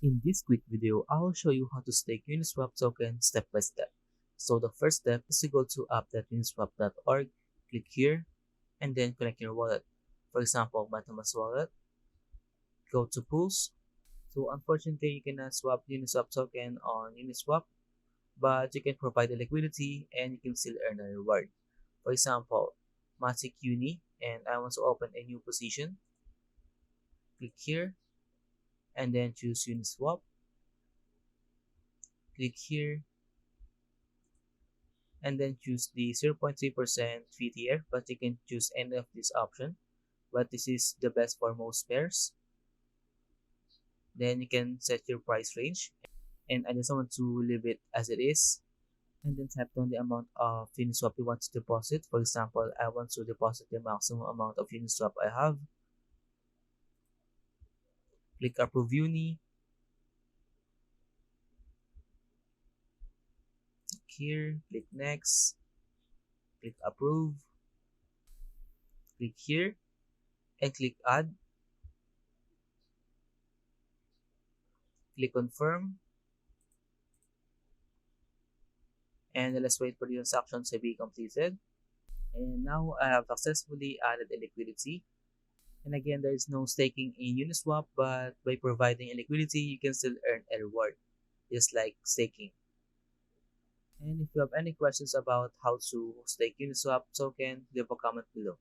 In this quick video, I'll show you how to stake Uniswap token step by step. So the first step is to go to app.uniswap.org, click here, and then connect your wallet. For example, MetaMask wallet, go to pools. So unfortunately, you cannot swap Uniswap token on Uniswap, but you can provide the liquidity and you can still earn a reward. For example, Matic Uni, and I want to open a new position. Click here, and then choose Uniswap. Click here, and then choose the 0.3% free tier, but you can choose any of this option, but this is the best for most pairs. Then you can set your price range, and I just want to leave it as it is, and then tap down the amount of Uniswap you want to deposit. For example, I want to deposit the maximum amount of Uniswap I have. Click approve Uni. Click here, click next, click approve, click here, and click add. Click confirm, and let's wait for the transaction to be completed. And now I have successfully added a liquidity. And again, there is no staking in Uniswap, but by providing a liquidity, you can still earn a reward, just like staking. And if you have any questions about how to stake Uniswap token, leave a comment below.